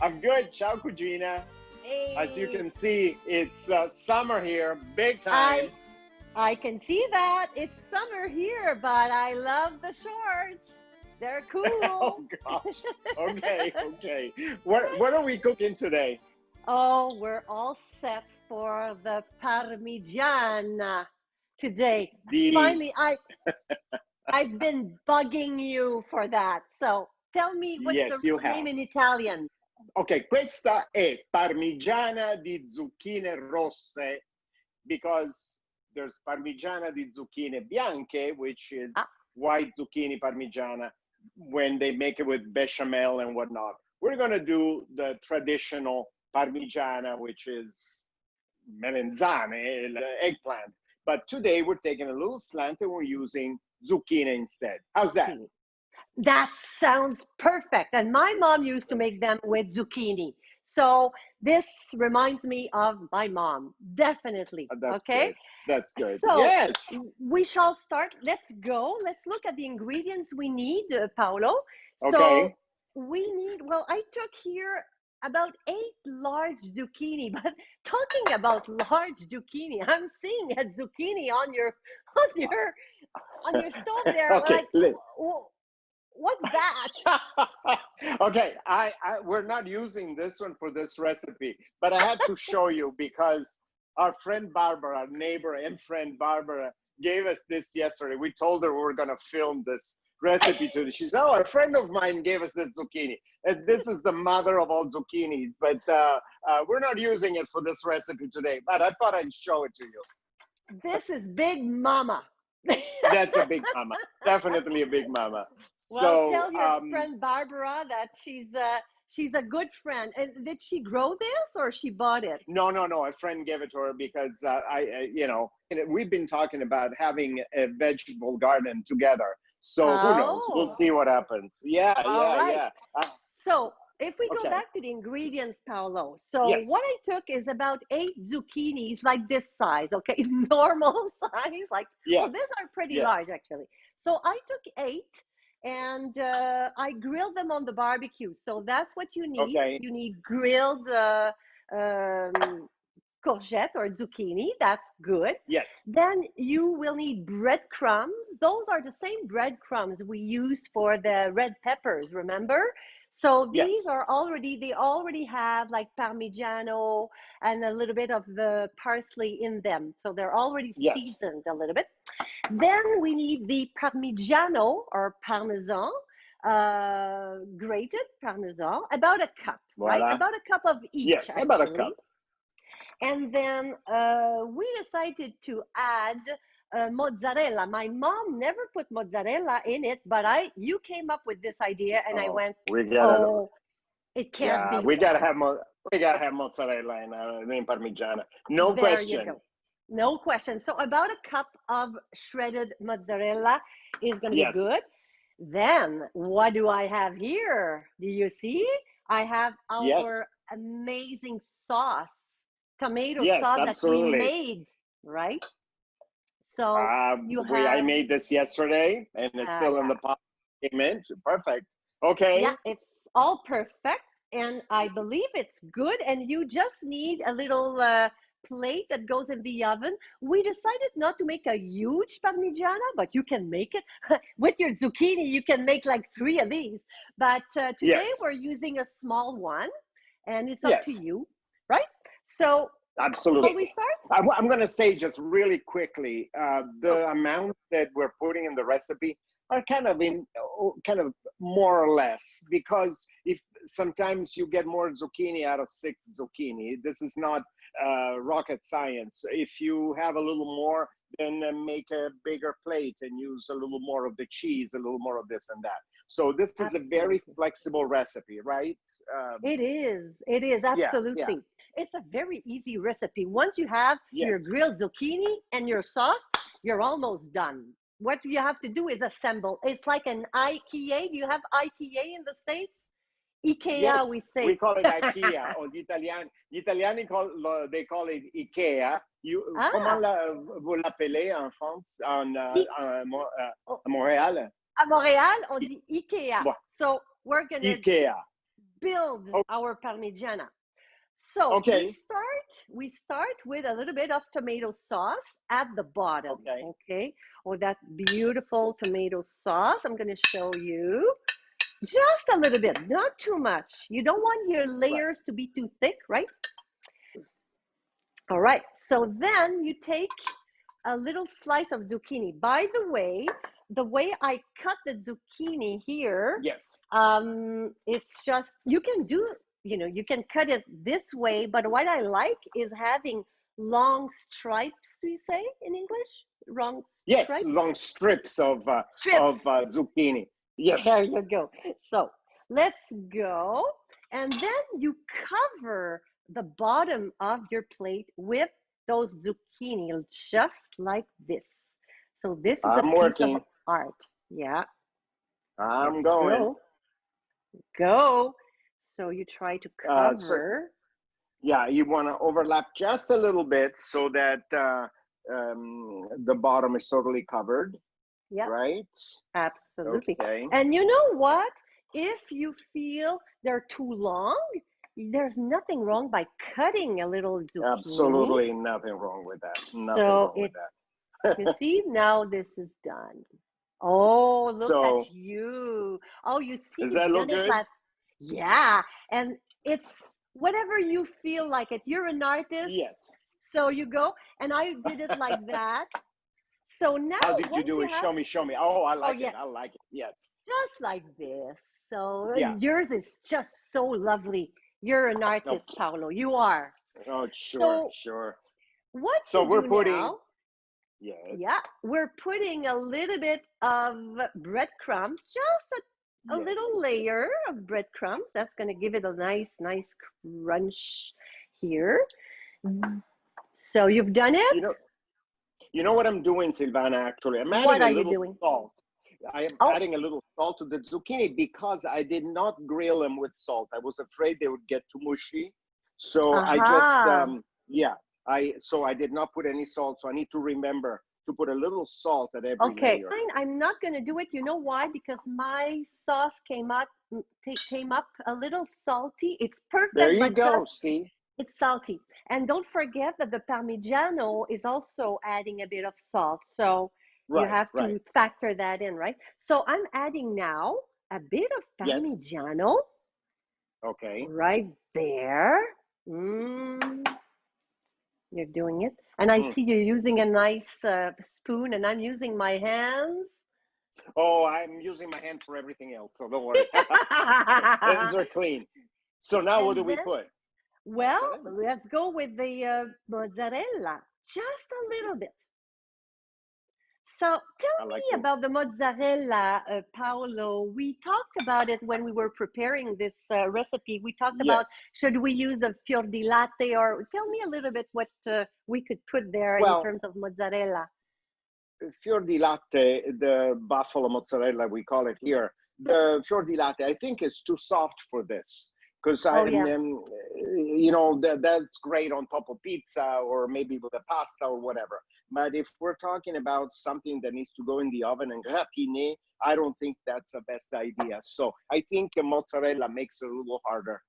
I'm good. Ciao, Cugina. As you Hey, can see, it's summer here, big time. I I can see that. It's summer here, but I love the shorts. They're Oh cool. gosh. Okay, okay. What are we cooking today? Oh, we're all set for the Parmigiana today. The Finally, I've been bugging you for that. So tell me what's the Yes, you real name have. in Italian? Okay, questa è Parmigiana di Zucchine rosse because there's Parmigiana di Zucchine bianche, which Ah, is white zucchini Parmigiana when they make it with bechamel and whatnot. We're gonna do the traditional Parmigiana, which is melanzane, eggplant. But today we're taking a little slant and we're using zucchini instead. How's that? zucchini. That sounds perfect. And my mom used to make them with zucchini. So this reminds me of my mom, definitely. That's Okay. good. That's good. So Yes. we shall start. Let's go. Let's look at the ingredients we need, Paolo. So Okay. we need, well, I took here about 8 large zucchini, but talking about large zucchini, I'm seeing a zucchini on your on your stove there. Okay. Like, what's that? Okay. We're not using this one for this recipe, but I had to show you because our friend Barbara, our neighbor and friend Barbara, gave us this yesterday. We told her we were going to film this recipe today. She said, "Oh, a friend of mine gave us the zucchini. And this is the mother of all zucchinis, but we're not using it for this recipe today. But I thought I'd show it to you. This is Big Mama. That's a big mama, definitely a big mama. Well, So tell your friend Barbara that she's a good friend. And did she grow this or she bought it? no, no, no. A friend gave it to her because we've been talking about having a vegetable garden together. So who knows? We'll Oh, see what happens. Yeah, all yeah, right. yeah. So if we go Okay. back to the ingredients, Paolo, so Yes, what I took is about 8 zucchinis, like this size, okay, normal size. Like, well, these yes, are pretty yes. large actually. So I took 8 and I grilled them on the barbecue. So that's what you need. Okay. You need grilled um, courgette or zucchini. That's good. Yes, Then you will need breadcrumbs. Those are the same breadcrumbs we used for the red peppers, remember? So these yes, are already, they already have like Parmigiano and a little bit of the parsley in them. So they're already yes, seasoned a little bit. Then we need the Parmigiano or Parmesan, grated Parmesan, about a cup, right? voila. About a cup of each, Yes, about a actually. cup. And then we decided to add mozzarella. My mom never put mozzarella in it, but you came up with this idea, and I Oh, went, we gotta, oh, it can't yeah, be wrong. we gotta have mozzarella in Parmigiana. No There you question. go. No question. So about a cup of shredded mozzarella is going to be Yes, good. Then what do I have here? Do you see? I have yes, our amazing sauce, tomato yes, sauce that we absolutely. made, right? So you I have, made this yesterday, and it's still in yeah, the pot. Came in perfect. yeah, Okay. it's all perfect. And I believe it's good. And you just need a little plate that goes in the oven. We decided not to make a huge Parmigiana, but you can make it with your zucchini. You can make like 3 of these. But today Yes. we're using a small one, and it's up to Yes. you, right? So shall we Absolutely. start? I'm going to say just really quickly, the Okay. amount that we're putting in the recipe are kind of more or less, because if sometimes you get more zucchini out of 6 zucchini, this is not rocket science. If you have a little more, then make a bigger plate and use a little more of the cheese, a little more of this and that. So this is a very Absolutely. flexible recipe, right? It is. It is Yeah, yeah, absolutely. It's a very easy recipe. Once you have your yes, grilled zucchini and your sauce, you're almost done. What you have to do is assemble. It's like an IKEA. Do you have IKEA in the States? IKEA, we yes. We say. call it IKEA, or gli Italiani they call it IKEA. Comment Ah, vous l'appelez en France, I, oh, à Montréal? à Montréal, on I- dit IKEA. bon, So we're gonna IKEA. build Oh, our Parmigiana. So okay. we start with a little bit of tomato sauce at the bottom. Okay. Okay. Oh, that beautiful tomato sauce. I'm going to show you just a little bit, not too much. You don't want your Right. layers to be too thick, right? All right. So then you take a little slice of zucchini. By the way I cut the zucchini here, Yes. it's just, you can do, you can cut it this way, but what I like is having long stripes, we say in English, long Yes. stripes, Long strips strips. of zucchini. Yes. There you go. So let's go. And then you cover the bottom of your plate with those zucchini, just like this. So this is a I'm piece of working. art. Yeah, I'm let's going. go. Go. So you try to So cover. yeah, you want to overlap just a little bit so that the bottom is totally covered, Yeah, right? absolutely. Okay. And you know what? If you feel they're too long, there's nothing wrong by cutting a little zucchini. Absolutely nothing wrong with that. Nothing So wrong with it, you that. see, now this is done. Oh, look at So you. Oh, you see, does that you've look done it good? like, yeah. And it's whatever you feel like it. You're an artist, Yes. so you go. And I did it like that. So now, How did you once do you it? have, Show me, show me. Oh, I oh, like it. yeah, I like it. Yes. just like this. So Yeah. yours is just so lovely. You're an artist, Okay. Paolo. You are. Oh, sure, So sure. what So you we're do putting, now, yes, yeah, we're putting a little bit of breadcrumbs, just a yes. little layer of breadcrumbs. That's going to give it a nice crunch here. So you've done You it. know, you know what I'm doing, Silvana, actually? I'm What adding a are you little doing? salt. I am Oh, adding a little salt to the zucchini because I did not grill them with salt. I was afraid they would get too mushy. So I just, aha. yeah, so I did not put any salt. So I need to remember to put a little salt at every Okay, layer. fine. I'm not going to do it. You know why? Because my sauce came up a little salty. It's There perfect, you but go. just See? it's salty. And don't forget that the Parmigiano is also adding a bit of salt. So you Right, have right. to factor that in, right? So I'm adding now a bit of Yes. Parmigiano Okay. right there. Mm, you're doing it. And I Mm. see you're using a nice spoon, and I'm using my hands. Oh, I'm using my hand for everything else. So don't worry. Hands are clean. So now what do And we then, put? well, Mozzarella. let's go with the mozzarella, just a little bit. So tell I like me the, about the mozzarella, Paolo. We talked about it when we were preparing this recipe. We talked about yes. should we use the fior di latte, or tell me a little bit what we could put there in Well, terms of mozzarella. fior di latte, the buffalo mozzarella, we call it here, the fior di latte, I think is too soft for this because Oh yeah, that's great on top of pizza or maybe with a pasta or whatever. But if we're talking about something that needs to go in the oven and gratiner, I don't think that's the best idea. So I think a mozzarella makes it a little harder.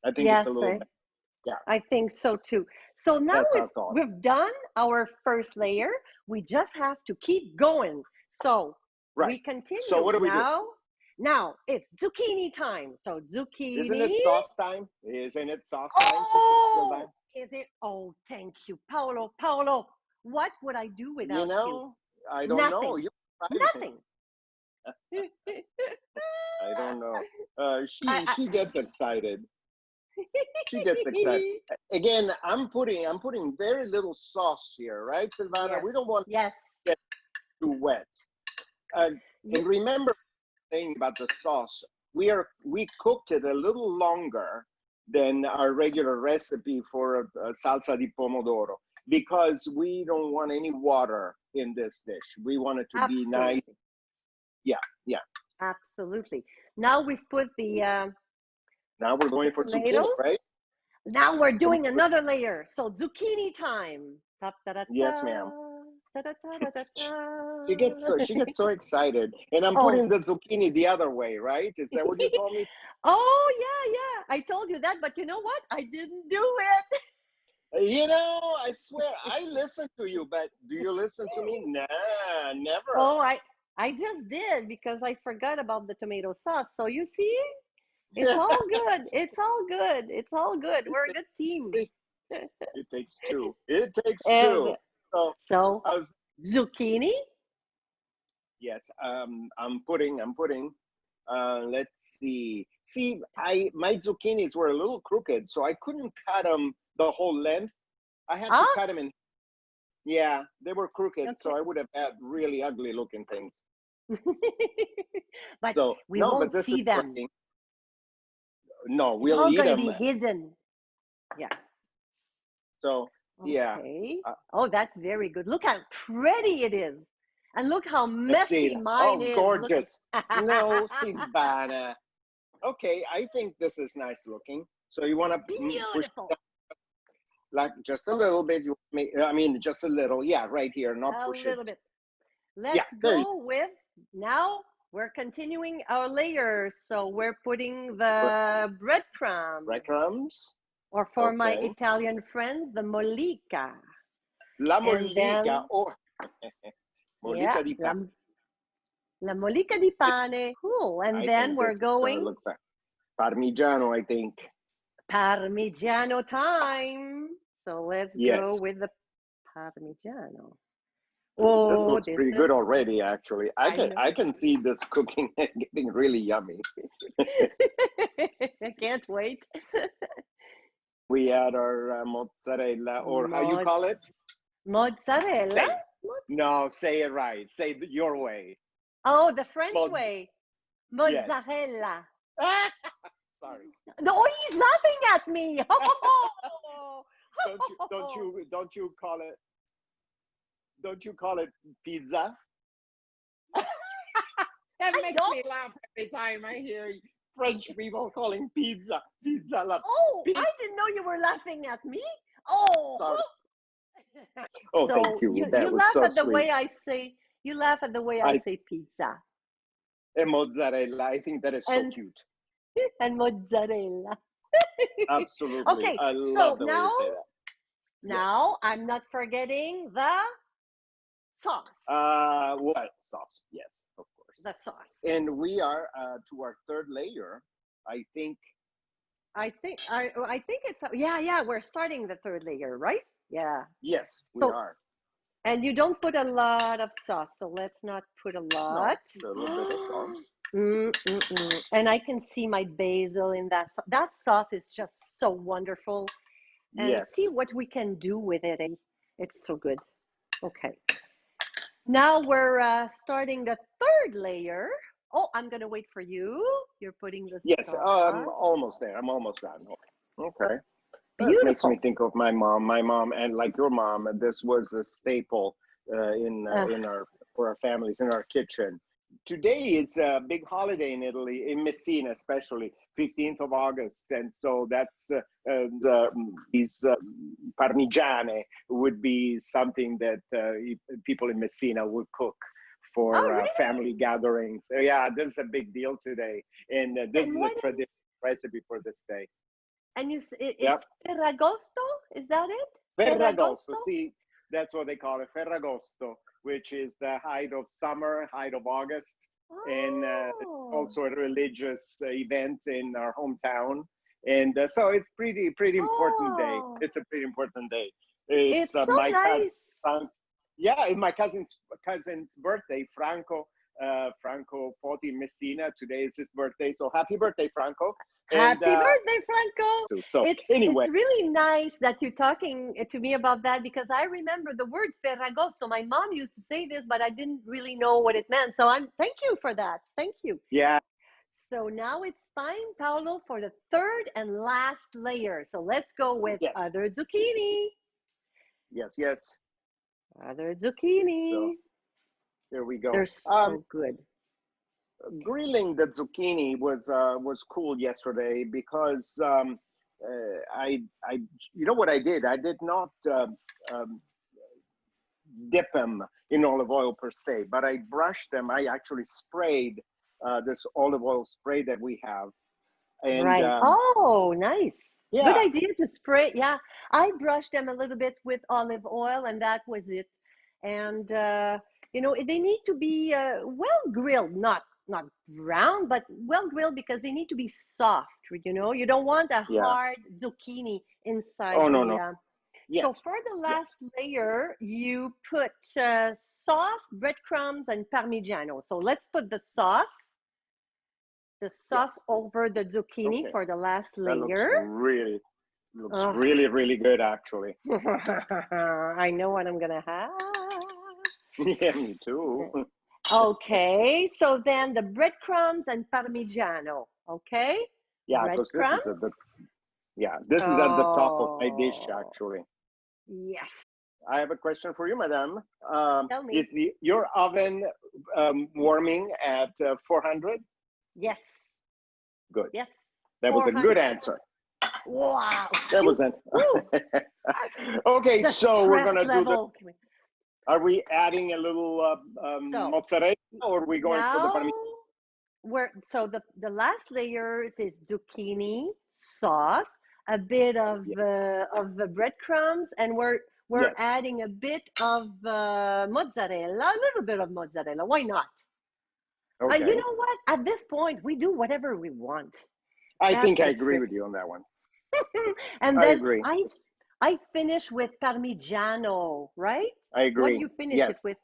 I think it's yes, a little bit, yeah, I think so too. So now that's we've our thought. we've done our first layer. We just have to keep going. So Right. we So continue what do we do? now. Now it's zucchini time. So Isn't zucchini. it sauce time? Isn't it sauce time, Sylvain? Oh, is it? Oh, thank you, Paolo. Paolo, what would I do You without you? know, I don't know. Nothing. You try me. Nothing. I don't know. I, She gets excited. She gets excited. I, Again, I'm putting very little sauce here, right, Silvana? yes, We don't want yes, to get too wet. Uh, yeah, and remember saying about the sauce, we cooked it a little longer than our regular recipe for a salsa di pomodoro because we don't want any water in this dish. We want it to be nice. absolutely. Yeah, yeah. Absolutely. Now we've put Now we're the going for zucchini, tomatoes. right? Now we're So doing another layer. So zucchini time. Ta, ta, ta, yes, ta. ma'am. Ta-da-ta-da-ta-ta. She gets so excited. And I'm Oh, putting the zucchini the other way, right? Is that what you told me? oh yeah, yeah. I told you that, but you know what? I didn't do it. You know, I swear I listen to you, but do you listen to me? Nah, never. Oh, I just did because I forgot about the tomato sauce. So you see, it's all good. It's all good. It's all good. it, We're a takes, good team. it, it takes two. It takes And two. So so I was zucchini. yes. I'm putting. Let's see. See, my zucchinis were a little crooked, so I couldn't cut them the whole length. I had to Ah, cut them in. Yeah, they were crooked, so okay. I would have had really ugly looking things. But So we no, but won't this is see them. working. No, It's we'll all eat going to them. be hidden. Yeah. So yeah, Okay. uh, Oh, that's very good. Look how pretty it is. And look how let's see. messy mine Oh, is. Look gorgeous. at No, Silvana. Okay, I think this is nice looking. So you want to push beautiful. it like just a little bit. I mean, just a little. Yeah, right here. Not A push it. little bit. Yeah, Let's there you go with now we're continuing our layers. So we're putting go. the breadcrumbs, Breadcrumbs. or for my Okay. Italian friends, the mollica. La And mollica. then, Oh, yeah, mollica di pane. la mollica di pane. Cool. And I then think we're this is gonna going look fun. Parmigiano, I think. Parmigiano time. So let's go Yes. with the Parmigiano. This Oh, looks this pretty is, good already, actually. I I can know. I can see this cooking and getting really yummy. I can't wait. We add our mozzarella, or how you Mo call it? mozzarella? Say it. No, say it right. Say it your way. Oh, the French Mo way. yes. Mozzarella. Sorry. Oh, he's laughing at me. Don't you call it pizza? That I makes don't. me laugh every time I hear French people calling pizza la Oh, pizza. I didn't know you were laughing at me. Oh. Sorry. Oh, thank So you. you That was laugh so at the sweet. way I say you laugh at the way I I say pizza and mozzarella. I think that is so and cute. mozzarella. Absolutely. Okay, I so love the way now you say that. Yes. I'm not forgetting the sauce. What sauce? Yes, of course. The And sauce. we are to our third layer. I think. I think it's yeah, we're starting the third layer, right? Yeah. Yes, we So are. and you don't put a lot of sauce, so let's not put a No, lot. a little bit of sauce. And I can see my basil in that. That sauce is just so wonderful. And see Yes. what we can do with it. It's so good. Okay. Now we're starting the third layer. Oh, I'm gonna wait for you. You're putting the Yes. sauce. Almost there. I'm almost done. Okay. This makes me Beautiful. think of my mom. My mom, and like your mom, this was a staple Uh, in our for our families in our kitchen. Today is a big holiday in Italy, in Messina, especially 15th of August, and so that's these parmigiane would be something that people in Messina would cook oh, for really? family gatherings. So, yeah, this is a big deal today, and this And is a what is? traditional recipe for this day. And Yep. it's Ferragosto? Is that it? Ferragosto, Ferragosto? see, that's what they call it, Ferragosto, which is the height of summer, height of August, and it's Oh, also a religious event in our hometown, and so it's pretty important day. oh, It's a pretty important day. It's it's so my cousin, nice. yeah, it's my cousin's birthday, Franco. Franco fought in Messina. Today is his birthday, so happy birthday, Franco! And Happy birthday, Franco. so It's anyway, really nice that you're talking to me about that because I remember the word Ferragosto. My mom used to say this, but I didn't really know what it meant. So I'm thank you for that. Thank you. yeah, So now it's time, Paolo, for the third and last layer. So let's go with yes, other zucchini. yes. Other So zucchini. there we go. They're so good. Grilling the zucchini was cool yesterday because I you know what I did? I did not um, dip them in olive oil per se, but I brushed them. I actually sprayed this olive oil spray that we have. And Right. Oh, nice. Good yeah, idea to spray. Yeah, I brushed them a little bit with olive oil, and that was it. And they need to be well grilled, not brown, but well grilled because they need to be soft. You don't want a yeah. hard zucchini inside Oh, no, the. no. So Yes, for the yes, last layer, you put sauce, breadcrumbs, and Parmigiano. So let's put the sauce yes. over the zucchini Okay. for the last That layer. looks Oh, really, really good, actually. I know what I'm gonna have. Yeah, me too. Okay, so then the breadcrumbs and Parmigiano. Okay, Yeah, because breadcrumbs. this is at the top of my dish, Oh, actually. yes. I have a question for you, madam. Tell Is me. your oven warming at 400? Yes, Good. yes. That was a good 400. answer. Wow. That was it. Woo. Okay, The so we're stress gonna do the. level. Are we adding a little So mozzarella, or are we going for the now parmesan? the last layers is zucchini sauce, a bit of the breadcrumbs, and we're Yes. adding a bit of mozzarella, a little bit of mozzarella. Why not? You Okay. know what? At this point, we do whatever we want. I That's think I the agree trick. with you on that one. And I then agree. I finish with Parmigiano, right? I What do agree. you finish it Yes. with?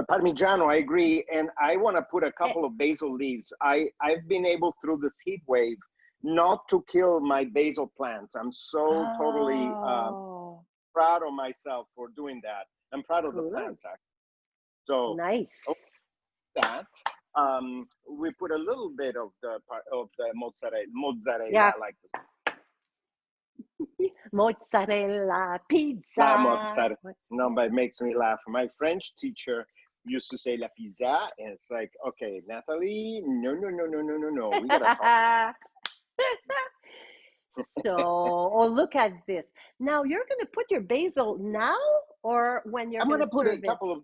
Parmigiano, I agree. And I want to put a Eh, couple of basil leaves. I've been able through this heat wave not to kill my basil plants. I'm so totally Oh, proud of myself for doing that. I'm proud of the good. plants, actually. So Nice. that we put a little bit of the mozzarella. Yeah, I like this. mozzarella, La pizza. mozzarella. No, but it makes me laugh. My French teacher used to say la pizza, and it's like, okay, Natalie, no, no, no, no, no, no, no. We gotta talk. So, oh, look at this. Now you're going to put your basil now or when you're I'm going to gonna put a serve it? couple of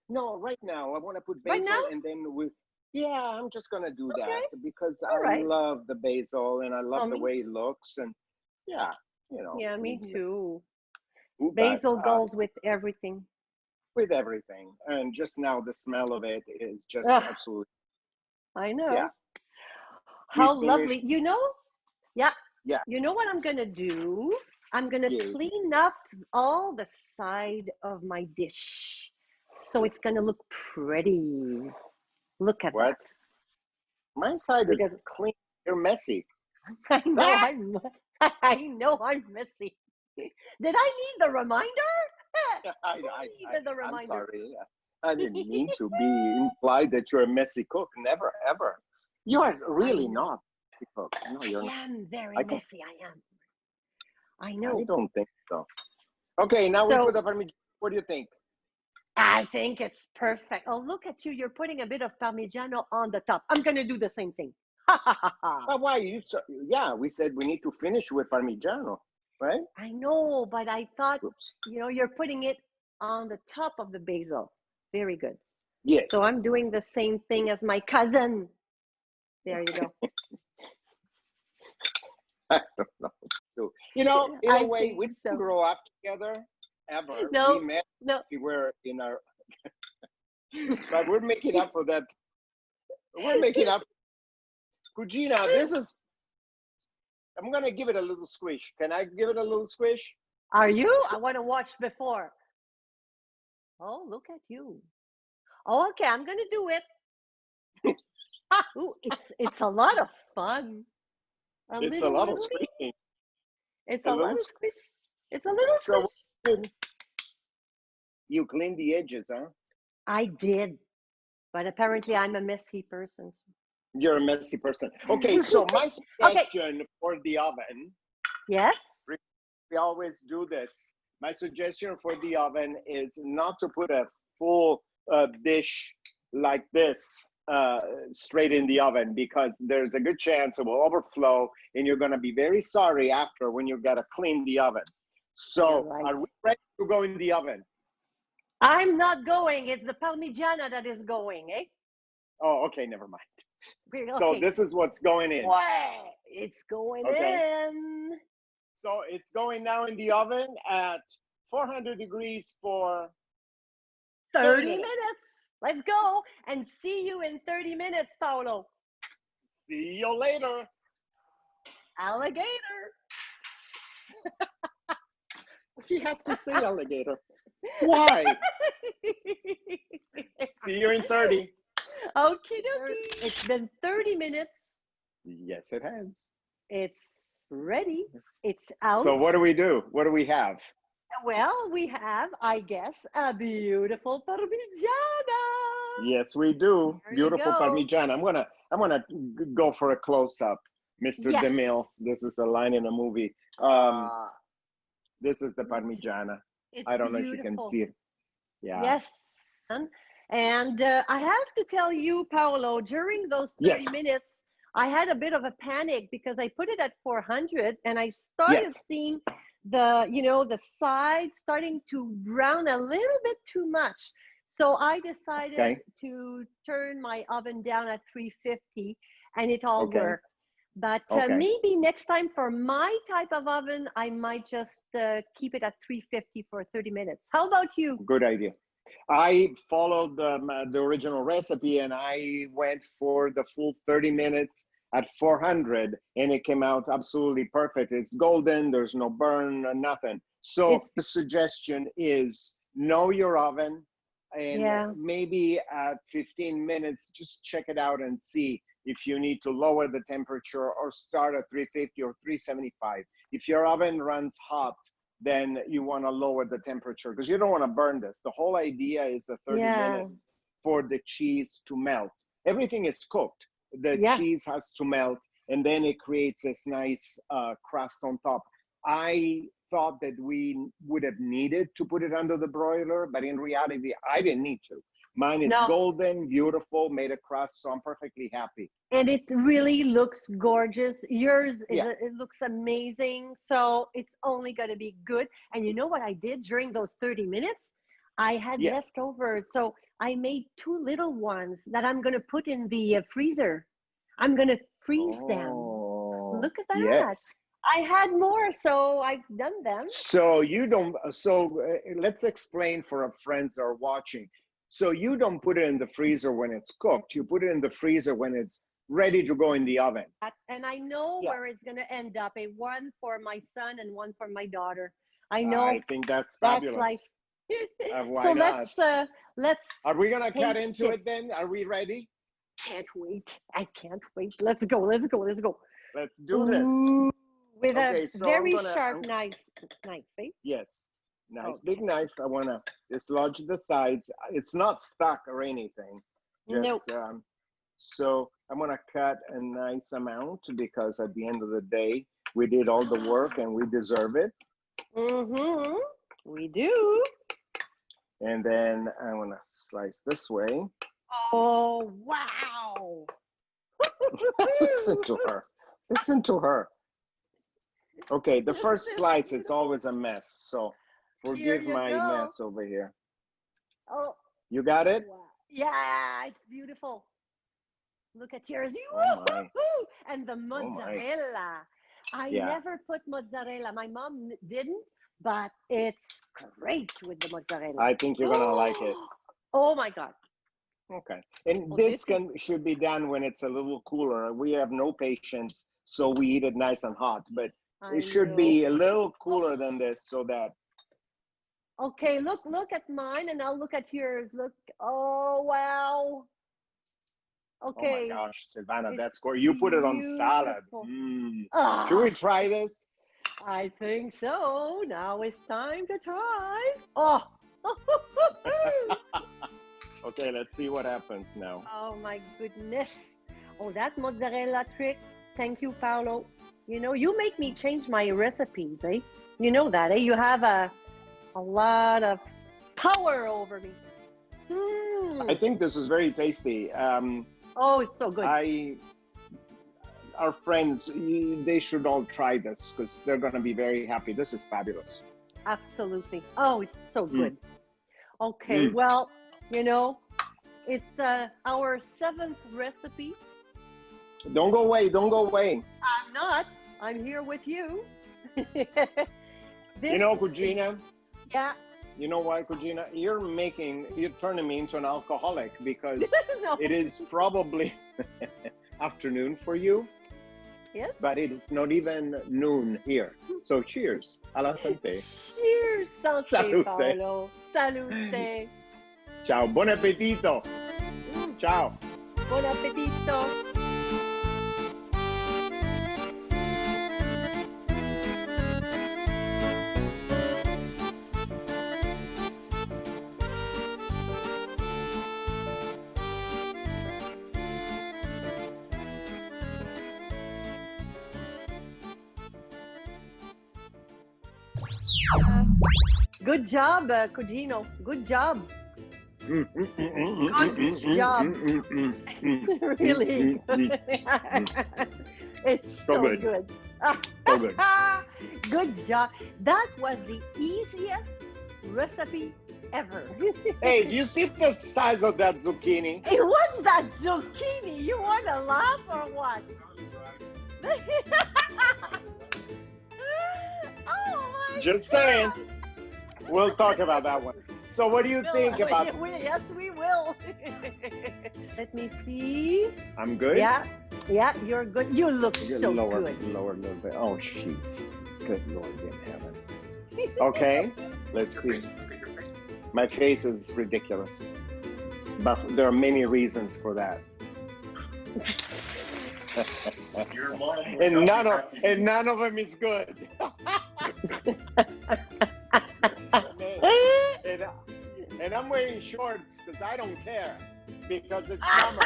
no right now. I want to put Right now? basil, and then we. Yeah, I'm just gonna do Okay. that because All I right. love the basil and I love Oh, the me. way it looks, and yeah, Yeah, me too. but Basil goes with everything. with everything, and just now the smell of it is just Ugh, absolutely I yeah. know. We How lovely. finished. Yeah, Yeah, you know what I'm going to do? I'm going to yes. clean up all the side of my dish. So it's going to look pretty. Look at What? that. My side is Because clean. You're messy. I know Ah! I'm I know I'm messy. Did I need the reminder? Who needed the I'm reminder? sorry. I didn't mean to be implied that you're a messy cook. Never, ever. You are I really know. not a messy cook. No, I you're not. am very I can. messy. I am. I I know. don't think so. Okay, now we put So the Parmigiano. What do you think? I think it's perfect. Oh, look at you. You're putting a bit of Parmigiano on the top. I'm going to do the same thing. Ha ha ha ha. But why yeah, we said we need to finish with Parmigiano, right? I know, but I thought, Oops. you're putting it on the top of the basil. Very good. So Yes. I'm doing the same thing as my cousin. There you go. I don't know. So, in a I way, we think didn't so. grow up together ever. We No, met. no. We were in our, but we're making up for that. We're making up. Cugina, I'm going to give it a little squish. Can I give it a little squish? Are you? I want to watch before. Oh, look at you. Oh, okay, I'm gonna do it. Ooh, it's a lot of fun. A It's a little lot of wiggly. squishing. It's A a little lot of squish. It's a little So squish. you clean the edges, huh? I did, but apparently I'm a messy person. You're a messy person. Okay, so my Okay. suggestion for the oven, Yes. we always do this. My suggestion for the oven is not to put a full dish like this straight in the oven because there's a good chance it will overflow and you're going to be very sorry after when you got to clean the oven. You're So right. are we ready to go in the oven? I'm not going. It's the Parmigiana that is going, eh? Oh, okay, never mind. So Okay. this is what's going in. What? It's going Okay. in. So it's going now in the oven at 400 degrees for 30 30 minutes. minutes. Let's go and see you in 30 minutes, Paolo. See you later. Alligator. You have to say alligator. Why? See you in 30. Okie dokie. It's been 30 minutes. Yes, it has. It's ready. It's out. So what do we do? What do we have? Well, we have, I guess, a beautiful Parmigiana. Yes, we do. There you Beautiful go. Parmigiana. I'm gonna go for a close up, Mr. Yes. DeMille. This is a line in a movie. This is the Parmigiana. It's I don't know beautiful. if you can see it. Yeah. Yes. And I have to tell you, Paolo, during those 30 Yes. minutes, I had a bit of a panic because I put it at 400 and I started seeing the sides starting to brown a little bit too much. So I decided to turn my oven down at 350 and it all worked. But maybe next time for my type of oven, I might just keep it at 350 for 30 minutes. How about you? Good idea. I followed the original recipe and I went for the full 30 minutes at 400 and it came out absolutely perfect. It's golden, there's no burn, nothing. So the suggestion is know your oven and maybe at 15 minutes, just check it out and see if you need to lower the temperature or start at 350 or 375. If your oven runs hot, then you want to lower the temperature because you don't want to burn this. The whole idea is the 30 minutes for the cheese to melt. Everything is cooked. The cheese has to melt and then it creates this nice crust on top. I thought that we would have needed to put it under the broiler, but in reality, I didn't need to. Mine is golden, beautiful, made a crust, so I'm perfectly happy. And it really looks gorgeous. Yours, it looks amazing. So it's only going to be good. And you know what I did during those 30 minutes? I had leftovers. So I made 2 little ones that I'm going to put in the freezer. I'm going to freeze them. Look at that. Yes. I had more, so I've done them. So you don't, let's explain for our friends that are watching. So you don't put it in the freezer when it's cooked. You put it in the freezer when it's ready to go in the oven. And I know where it's going to end up, one for my son and one for my daughter. I know. I think that's fabulous. That's why so not? let's. Are we going to cut into it then? Are we ready? Can't wait. I can't wait. Let's go. Let's go. Let's go. Let's do this. With a very sharp knife, eh? Yes. Nice big knife. I want to dislodge the sides. It's not stuck or anything. Just, so I'm going to cut a nice amount because at the end of the day, we did all the work and we deserve it. Mm-hmm. We do. And then I'm going to slice this way. Oh, wow. Listen to her. Listen to her. Okay, the first slice is always a mess. So forgive my mess over here. Oh. You got it? Wow. Yeah, it's beautiful. Look at yours. And the mozzarella. I never put mozzarella. My mom didn't, but it's great with the mozzarella. I think you're going to like it. Oh, my God. Okay. And this should be done when it's a little cooler. We have no patience, so we eat it nice and hot. But it should be a little cooler than this so that. Okay, look at mine and I'll look at yours. Look. Oh, wow. Okay. Oh my gosh, Silvana, that's great. You put it on salad. Should we try this? I think so. Now it's time to try. Oh. Okay, let's see what happens now. Oh my goodness. Oh, that mozzarella trick. Thank you, Paolo. You know, you make me change my recipes, eh? You know that, eh? You have a lot of power over me. I think this is very tasty. Oh, it's so good. Our friends, they should all try this because they're going to be very happy. This is fabulous. Absolutely. Oh, it's so good. Okay, well, you know, it's our seventh recipe. Don't go away. Don't go away. I'm not. I'm here with you. You This, know, Cugina, yeah. you know why, Cugina? You're turning me into an alcoholic because No. it is probably afternoon for you, Yes. but it's not even noon here. So cheers. Alla sante. Cheers, Santé, Salute. Paolo. Salute. Ciao. Buon appetito. Mm, Ciao. Buon appetito. Good job, Cugino. Good job. Good job. Really good. It's So so good. good. So good. Good job. That was the easiest recipe ever. Hey, do you see the size of that zucchini? Hey, what's that zucchini? You want to laugh or what? Oh my Just saying. God. We'll talk about that one. So what do you think about Yes, we will. Let me see. I'm good? Yeah, yeah, you're good. You look Good. so Lower good. a little bit. Oh, jeez. Good Lord in heaven. Okay, let's see. My face is ridiculous. But there are many reasons for that. Your mom would and not none be of happy. and none of them is good. and I'm wearing shorts because I don't care because it's summer.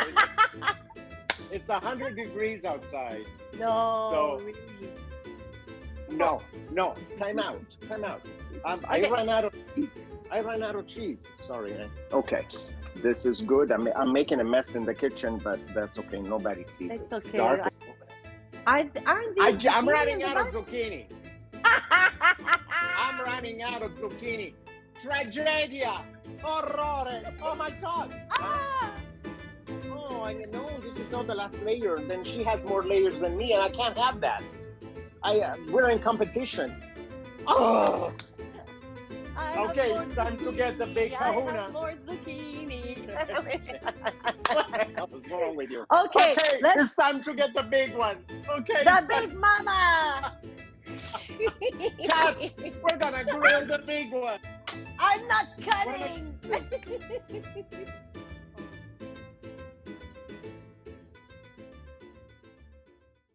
It's 100 degrees outside. No, So- really. No, time out. I Okay. ran out of cheese. Sorry. Okay, this is good. I'm making a mess in the kitchen, but that's okay. Nobody sees it. It's It's okay. dark. Aren't these I'm zucchini running in out the of zucchini. I'm running out of zucchini. Tragedia! Horrore! Oh my God! Ah! Oh, I know this is not the last layer. Then she has more layers than me, and I can't have that. We're in competition. Oh! I have Okay, more it's time to get the zucchini. big I kahuna. have more zucchini. What the hell is wrong with you? Okay, let's it's time to get the big one. Okay, the it's big mama. Cut. We're gonna grill the big one. I'm not cutting.